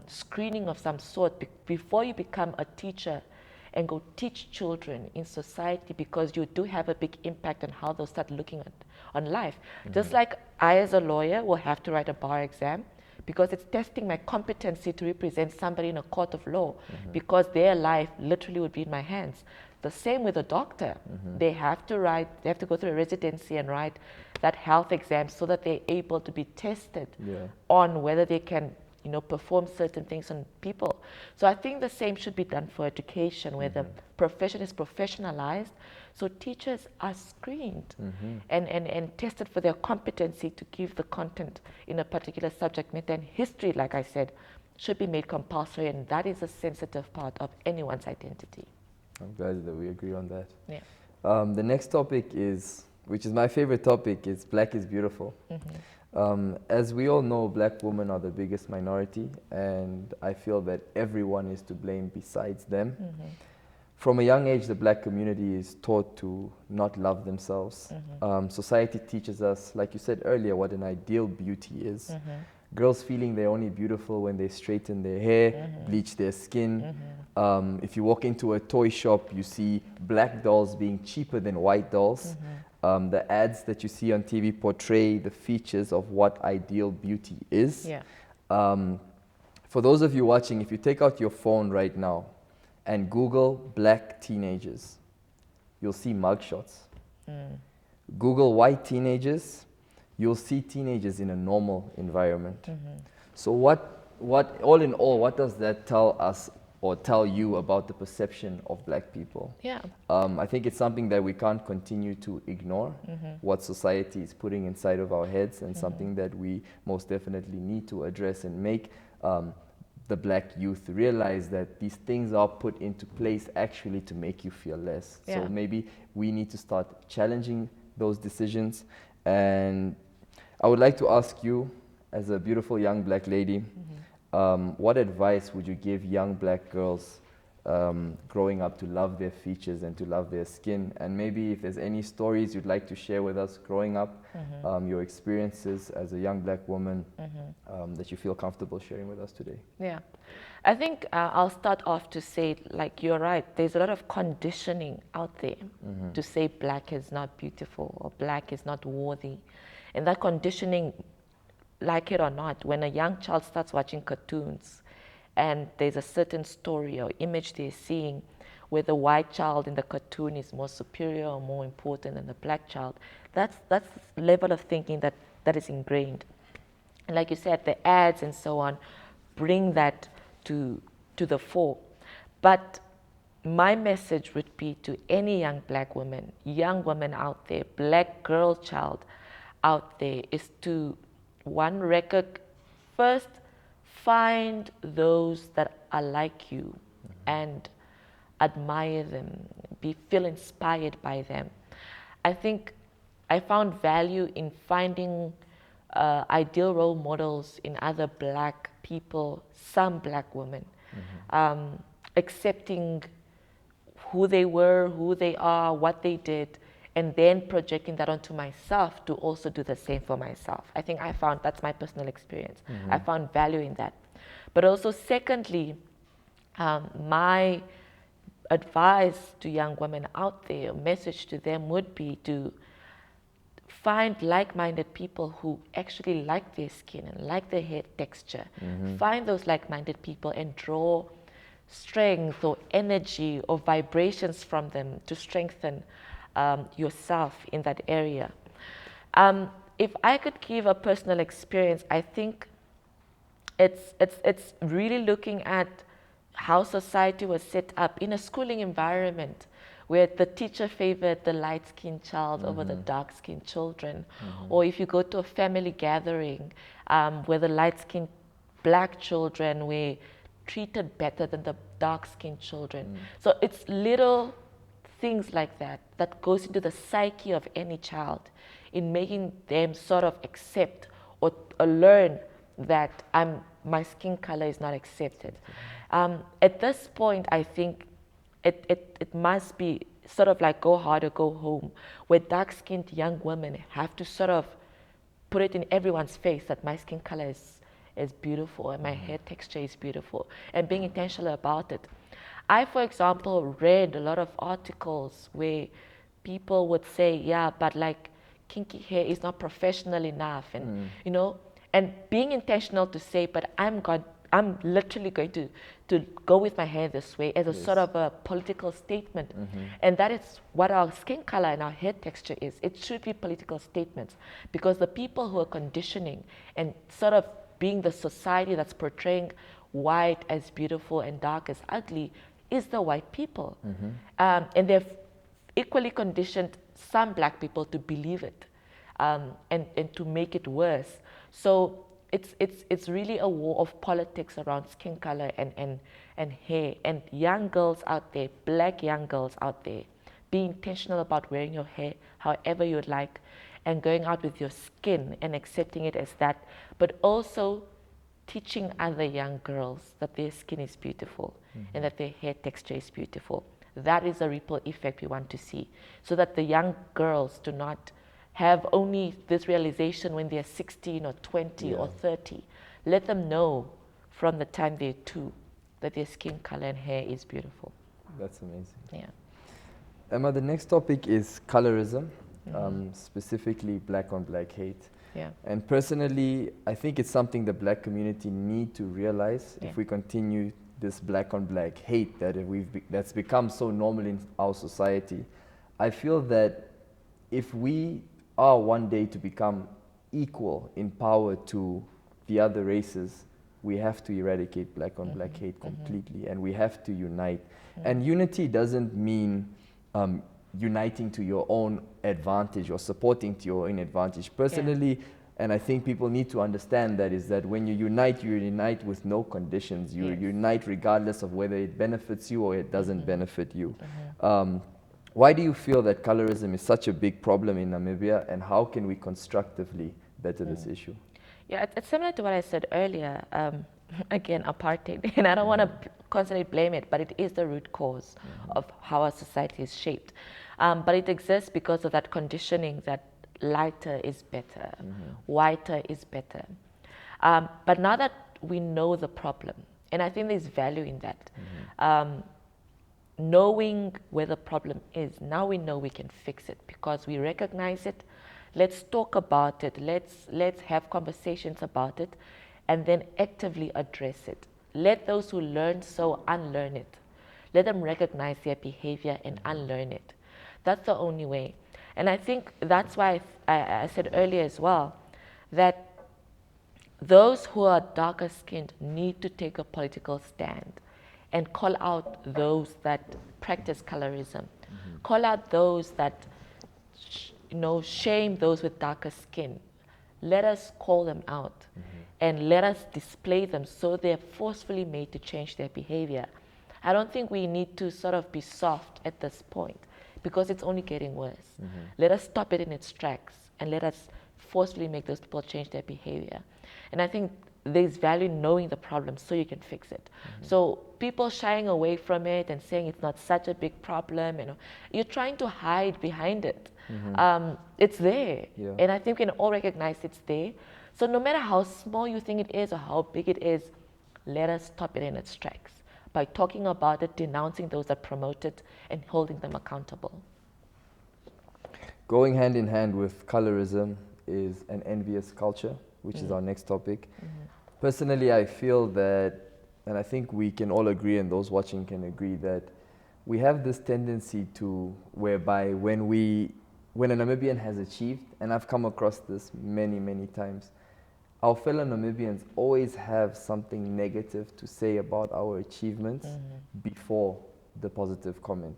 screening of some sort before you become a teacher and go teach children in society, because you do have a big impact on how they'll start looking on life. Just like I, as a lawyer, will have to write a bar exam, because it's testing my competency to represent somebody in a court of law, because their life literally would be in my hands. The same with a doctor. They have to go through a residency and write that health exam so that they're able to be tested on whether they can, perform certain things on people. So I think the same should be done for education, where the profession is professionalized. So teachers are screened and tested for their competency to give the content in a particular subject matter. And history, like I said, should be made compulsory, and that is a sensitive part of anyone's identity. I'm glad that we agree on that. Yeah. The next topic is, which is my favorite topic, is Black is Beautiful. As we all know, Black women are the biggest minority, and I feel that everyone is to blame besides them. From a young age, the Black community is taught to not love themselves. Society teaches us, like you said earlier, what an ideal beauty is. Girls feeling they're only beautiful when they straighten their hair, bleach their skin. If you walk into a toy shop, you see Black dolls being cheaper than white dolls. The ads that you see on TV portray the features of what ideal beauty is. For those of you watching, if you take out your phone right now and Google Black teenagers, you'll see mugshots. Google white teenagers, you'll see teenagers in a normal environment. So all in all, what does that tell us or tell you about the perception of Black people? I think it's something that we can't continue to ignore, what society is putting inside of our heads, and something that we most definitely need to address and make the Black youth realize that these things are put into place actually to make you feel less. So maybe we need to start challenging those decisions. And I would like to ask you, as a beautiful young Black lady, what advice would you give young Black girls growing up to love their features and to love their skin? And maybe if there's any stories you'd like to share with us growing up, your experiences as a young Black woman that you feel comfortable sharing with us today. Yeah, I think I'll start off to say, like, you're right, there's a lot of conditioning out there to say Black is not beautiful or Black is not worthy. And that conditioning, like it or not, when a young child starts watching cartoons and there's a certain story or image they're seeing where the white child in the cartoon is more superior or more important than the Black child, that's level of thinking that is ingrained. And like you said, the ads and so on bring that to the fore. But my message would be to any young Black woman, young woman out there, Black girl child out there, is to first find those that are like you and admire them, feel inspired by them. I think I found value in finding ideal role models in other Black people, some Black women, accepting who they were, who they are, what they did, and then projecting that onto myself to also do the same for myself. I think that's my personal experience. I found value in that. But also secondly, my advice to young women out there, message to them would be to find like-minded people who actually like their skin and like their hair texture. Find those like-minded people and draw strength or energy or vibrations from them to strengthen yourself in that area. If I could give a personal experience, I think it's really looking at how society was set up in a schooling environment where the teacher favored the light-skinned child over the dark-skinned children. Or if you go to a family gathering where the light-skinned Black children were treated better than the dark-skinned children. So it's little things like that goes into the psyche of any child in making them sort of accept or learn that my skin color is not accepted. At this point, I think it must be sort of like go hard or go home, where dark-skinned young women have to sort of put it in everyone's face that my skin color is beautiful and my hair texture is beautiful, and being intentional about it. I, for example, read a lot of articles where people would say, yeah, but like kinky hair is not professional enough, and you know, and being intentional to say, but I'm literally going to go with my hair this way as a sort of a political statement. And that is what our skin color and our hair texture is. It should be political statements, because the people who are conditioning and sort of being the society that's portraying white as beautiful and dark as ugly is the white people. And they've equally conditioned some black people to believe it, and to make it worse. So it's really a war of politics around skin color and hair. And young girls out there, black young girls out there, be intentional about wearing your hair however you would like, and going out with your skin and accepting it as that, but also teaching other young girls that their skin is beautiful and that their hair texture is beautiful. That is a ripple effect we want to see, so that the young girls do not have only this realization when they're 16 or 20 or 30. Let them know from the time they're 2 that their skin color and hair is beautiful. That's amazing. Yeah. Emma, the next topic is colorism, specifically black on black hate. Yeah. And personally, I think it's something the black community need to realize if we continue this black on black hate that's become so normal in our society. I feel that if we are one day to become equal in power to the other races, we have to eradicate black on black hate completely, and we have to unite. And unity doesn't mean uniting to your own advantage or supporting to your own advantage. Personally, and I think people need to understand that, is that when you unite with no conditions. You unite regardless of whether it benefits you or it doesn't benefit you. Why do you feel that colorism is such a big problem in Namibia, and how can we constructively better this issue? Yeah, it's similar to what I said earlier. Again, apartheid, and I don't want to constantly blame it, but it is the root cause of how our society is shaped. But it exists because of that conditioning that lighter is better, whiter is better. But now that we know the problem, and I think there's value in that, knowing where the problem is, now we know we can fix it because we recognize it. Let's talk about it. Let's have conversations about it, and then actively address it. Let those who learn so unlearn it. Let them recognize their behavior and unlearn it. That's the only way. And I think that's why I said earlier as well that those who are darker skinned need to take a political stand and call out those that practice colorism. Call out those that shame those with darker skin. Let us call them out and let us display them so they're forcefully made to change their behavior. I don't think we need to sort of be soft at this point, because it's only getting worse. Let us stop it in its tracks and let us forcefully make those people change their behavior. And I think there's value in knowing the problem so you can fix it. So people shying away from it and saying it's not such a big problem, you're trying to hide behind it. It's there. And I think we can all recognize it's there. So no matter how small you think it is or how big it is, let us stop it in its tracks by talking about it, denouncing those that promote it, and holding them accountable. Going hand in hand with colorism is an envious culture, which is our next topic. Personally, I feel that, and I think we can all agree, and those watching can agree, that we have this tendency to, whereby when a Namibian has achieved, and I've come across this many, many times, our fellow Namibians always have something negative to say about our achievements before the positive comment.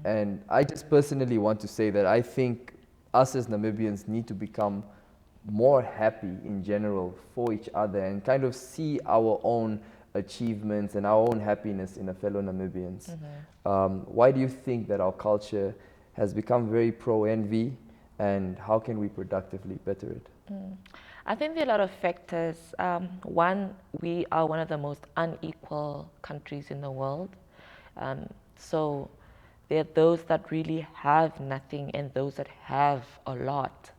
And I just personally want to say that I think us as Namibians need to become more happy in general for each other and kind of see our own achievements and our own happiness in a fellow Namibians. Why do you think that our culture has become very pro-envy, and how can we productively better it? I think there are a lot of factors. One, we are one of the most unequal countries in the world. So there are those that really have nothing and those that have a lot.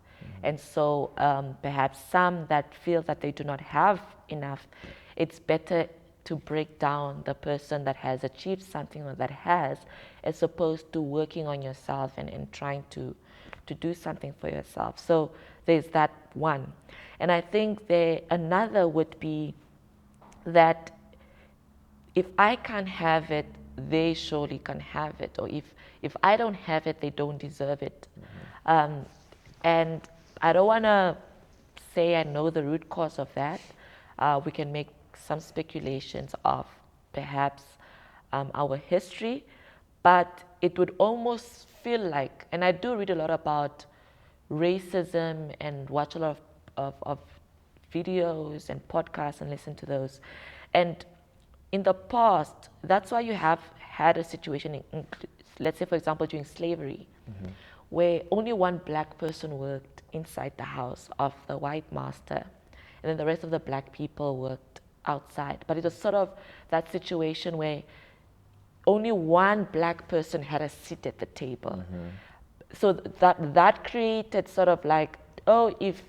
And so perhaps some that feel that they do not have enough, it's better to break down the person that has achieved something or that has, as opposed to working on yourself and trying to do something for yourself. So there's that one. And I think another would be that if I can't have it, they surely can have it. Or if I don't have it, they don't deserve it. And I don't want to say I know the root cause of that. We can make some speculations of perhaps our history, but it would almost feel like, and I do read a lot about racism and watch a lot of videos and podcasts and listen to those. And in the past, that's why you have had a situation, let's say, for example, during slavery, where only one black person worked inside the house of the white master, and then the rest of the black people worked outside. But it was sort of that situation where only one black person had a seat at the table. So that created sort of like, oh, if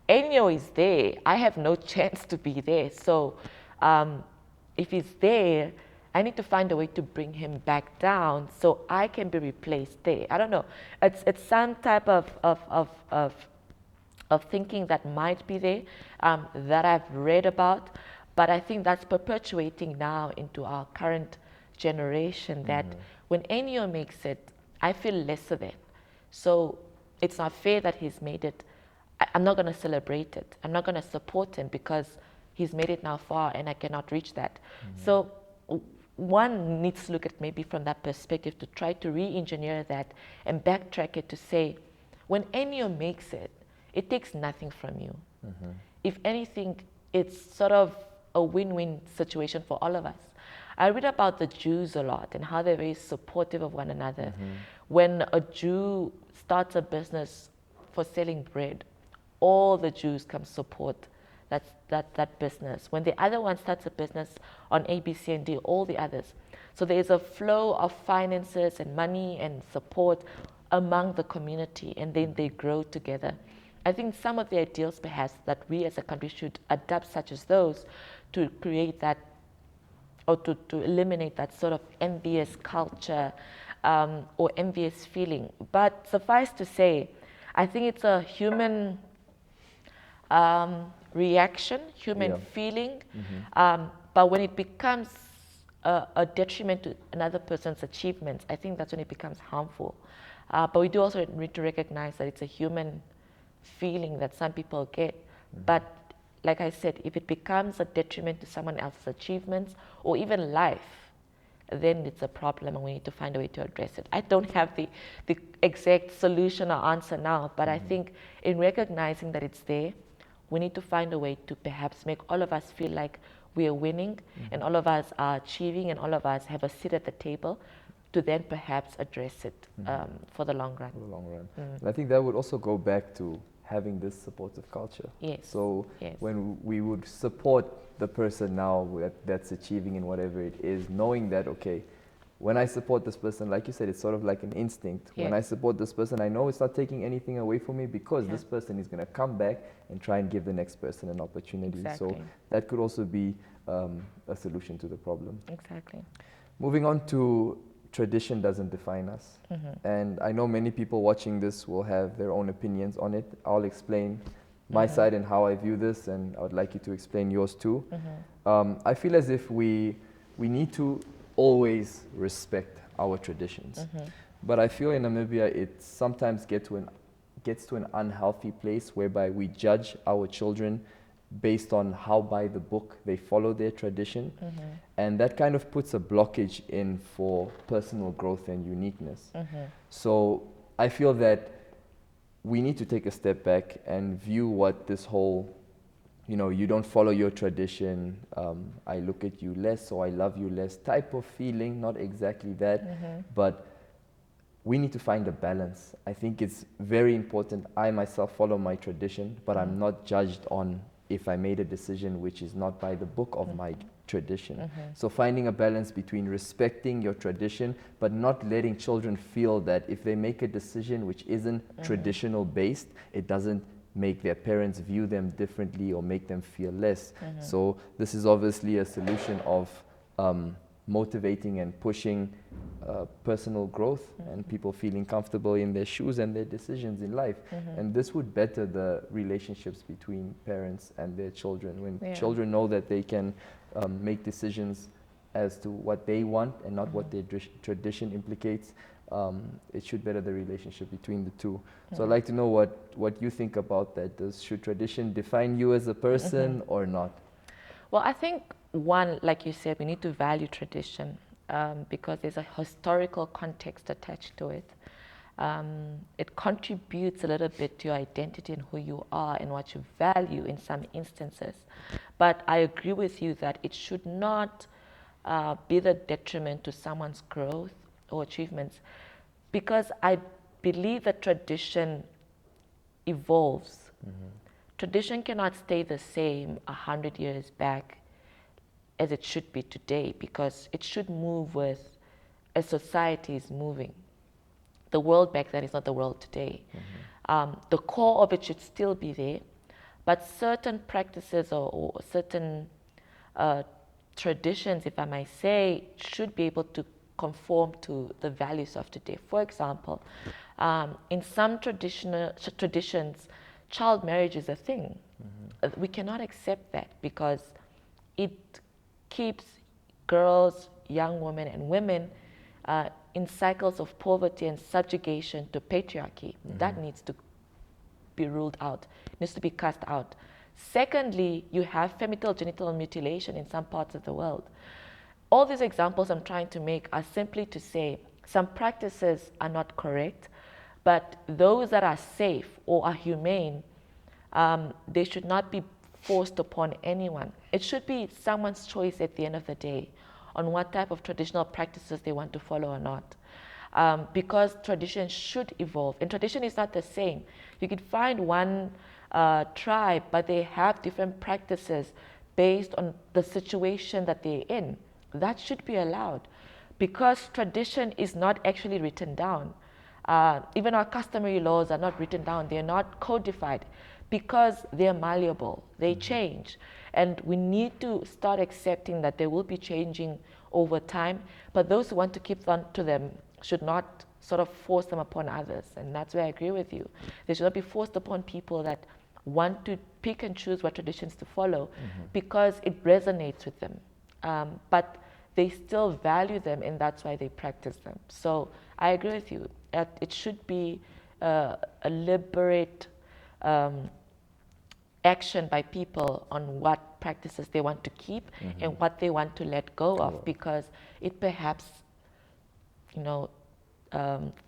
Ennio is there, I have no chance to be there. So if he's there, I need to find a way to bring him back down so I can be replaced there. I don't know. It's some type of thinking that might be there that I've read about, but I think that's perpetuating now into our current generation, that when Ennio makes it, I feel lesser than. So it's not fair that he's made it. I'm not going to celebrate it. I'm not going to support him because he's made it now far and I cannot reach that. So one needs to look at maybe from that perspective to try to re-engineer that and backtrack it to say, when Ennio makes it, it takes nothing from you. If anything, it's sort of a win-win situation for all of us. I read about the Jews a lot and how they're very supportive of one another. When a Jew starts a business for selling bread, all the Jews come support that business. When the other one starts a business on A, B, C, and D, all the others. So there's a flow of finances and money and support among the community, and then they grow together. I think some of the ideals perhaps that we as a country should adapt, such as those, to create that, or to eliminate that sort of envious culture or envious feeling. But suffice to say, I think it's a human reaction, human feeling. But when it becomes a detriment to another person's achievements, I think that's when it becomes harmful. But we do also need to recognize that it's a human feeling that some people get. But like I said, if it becomes a detriment to someone else's achievements or even life, then it's a problem and we need to find a way to address it. I don't have the exact solution or answer now, but I think in recognizing that it's there, we need to find a way to perhaps make all of us feel like we are winning and all of us are achieving and all of us have a seat at the table to then perhaps address it for the long run. For the long run. And I think that would also go back to having this supportive culture. Yes. So when we would support the person now that's achieving in whatever it is, knowing that, okay, when I support this person, like you said, it's sort of like an instinct. When I support this person, I know it's not taking anything away from me because this person is going to come back and try and give the next person an opportunity. Exactly. So that could also be a solution to the problem. Exactly. Moving on to tradition doesn't define us. And I know many people watching this will have their own opinions on it. I'll explain my side and how I view this, and I would like you to explain yours too. I feel as if we need to always respect our traditions. But I feel in Namibia it sometimes gets to an unhealthy place whereby we judge our children based on how by the book they follow their tradition. And that kind of puts a blockage in for personal growth and uniqueness. So I feel that we need to take a step back and view what this whole, you don't follow your tradition, I look at you less, so I love you less type of feeling, not exactly that, but we need to find a balance. I think it's very important. I myself follow my tradition, but I'm not judged on if I made a decision which is not by the book of my tradition. So finding a balance between respecting your tradition, but not letting children feel that if they make a decision which isn't traditional based, it doesn't make their parents view them differently or make them feel less. So this is obviously a solution of motivating and pushing personal growth and people feeling comfortable in their shoes and their decisions in life. And this would better the relationships between parents and their children. When children know that they can make decisions as to what they want and not what their tradition implicates, it should better the relationship between the two. So I'd like to know what you think about that. Should tradition define you as a person or not? Well, I think one, like you said, we need to value tradition because there's a historical context attached to it. It contributes a little bit to your identity and who you are and what you value in some instances. But I agree with you that it should not be the detriment to someone's growth or achievements, because I believe that tradition evolves. Tradition cannot stay the same 100 years back as it should be today, because it should move with as society is moving. The world back then is not the world today. The core of it should still be there, but certain practices or certain traditions, if I might say, should be able to conform to the values of today. For example, in some traditions, child marriage is a thing. We cannot accept that because it keeps girls, young women, and women in cycles of poverty and subjugation to patriarchy. That needs to be ruled out, needs to be cast out. Secondly, you have female genital mutilation in some parts of the world. All these examples I'm trying to make are simply to say some practices are not correct, but those that are safe or are humane, they should not be forced upon anyone. It should be someone's choice at the end of the day on what type of traditional practices they want to follow or not. Because tradition should evolve, and tradition is not the same. You could find one tribe, but they have different practices based on the situation that they're in. That should be allowed, because tradition is not actually written down. Even our customary laws are not written down. They're not codified because they're malleable. They change. And we need to start accepting that they will be changing over time. But those who want to keep on to them should not sort of force them upon others. And that's where I agree with you. They should not be forced upon people that want to pick and choose what traditions to follow because it resonates with them. But they still value them, and that's why they practice them. So I agree with you. It should be a liberate action by people on what practices they want to keep and what they want to let go of, because it perhaps,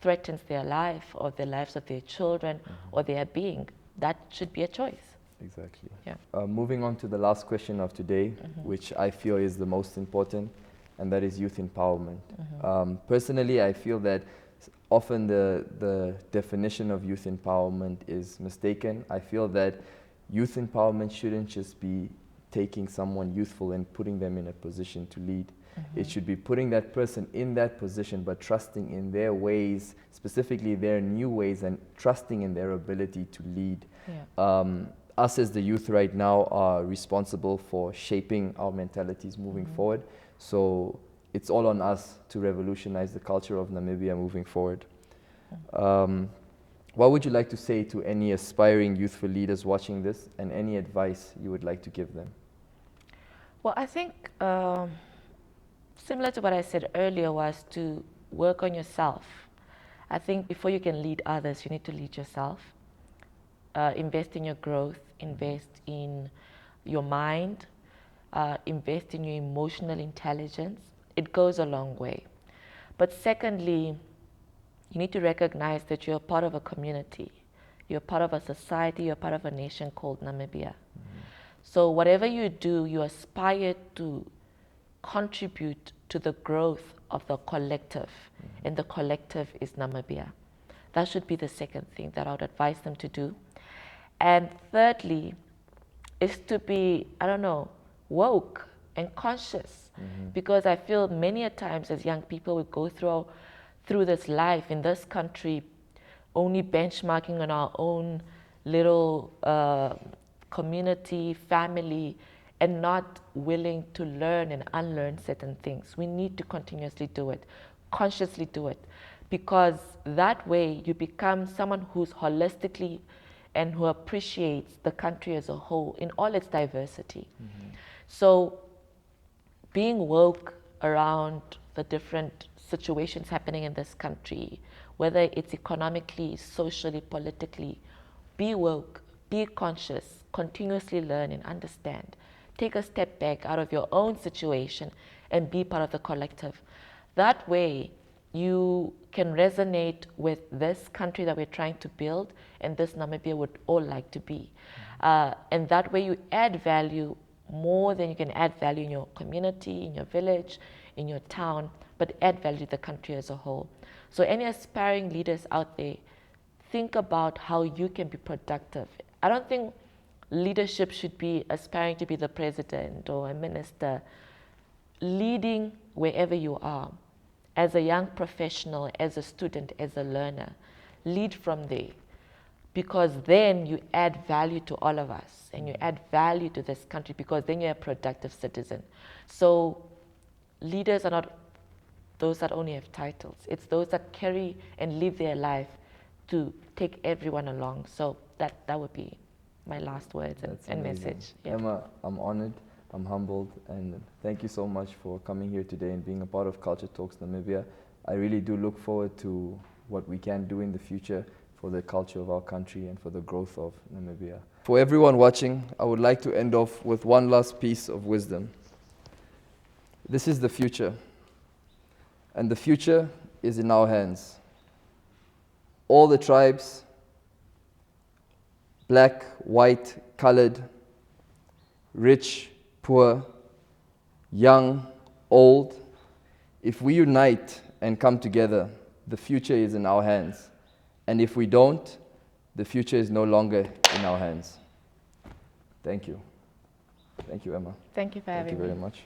threatens their life or the lives of their children or their being. That should be a choice. Exactly. Yeah. Moving on to the last question of today, which I feel is the most important, and that is youth empowerment. Personally, I feel that often the definition of youth empowerment is mistaken. I feel that youth empowerment shouldn't just be taking someone youthful and putting them in a position to lead. It should be putting that person in that position, but trusting in their ways, specifically their new ways, and trusting in their ability to lead. Us as the youth right now are responsible for shaping our mentalities moving forward. So it's all on us to revolutionize the culture of Namibia moving forward. What would you like to say to any aspiring youthful leaders watching this, and any advice you would like to give them? Well, I think similar to what I said earlier was to work on yourself. I think before you can lead others, you need to lead yourself. Invest in your growth, invest in your mind, invest in your emotional intelligence. It goes a long way. But secondly, you need to recognize that you're part of a community. You're part of a society, you're part of a nation called Namibia. So whatever you do, you aspire to contribute to the growth of the collective, and the collective is Namibia. That should be the second thing that I would advise them to do. And thirdly, is to be, woke. and conscious. Because I feel many a times as young people we go through this life in this country only benchmarking on our own little community, family, and not willing to learn and unlearn certain things. We need to continuously do it, consciously do it, because that way you become someone who's holistically and who appreciates the country as a whole in all its diversity. So being woke around the different situations happening in this country, whether it's economically, socially, politically, be woke, be conscious, continuously learn and understand. Take a step back out of your own situation and be part of the collective. That way, you can resonate with this country that we're trying to build and this Namibia would all like to be. And that way you add value more than you can add value in your community, in your village, in your town, but add value to the country as a whole. So any aspiring leaders out there, think about how you can be productive. I don't think leadership should be aspiring to be the president or a minister. Leading wherever you are, as a young professional, as a student, as a learner, lead from there. Because then you add value to all of us and you add value to this country because then you're a productive citizen. So leaders are not those that only have titles. It's those that carry and live their life to take everyone along. So that would be my last words and message. Yeah. Emma, I'm honored, I'm humbled, and thank you so much for coming here today and being a part of Culture Talks Namibia. I really do look forward to what we can do in the future for the culture of our country and for the growth of Namibia. For everyone watching, I would like to end off with one last piece of wisdom. This is the future, and the future is in our hands. All the tribes, black, white, colored, rich, poor, young, old, if we unite and come together, the future is in our hands. And if we don't, the future is no longer in our hands. Thank you. Thank you, Emma. Thank you for having me. Thank you very much.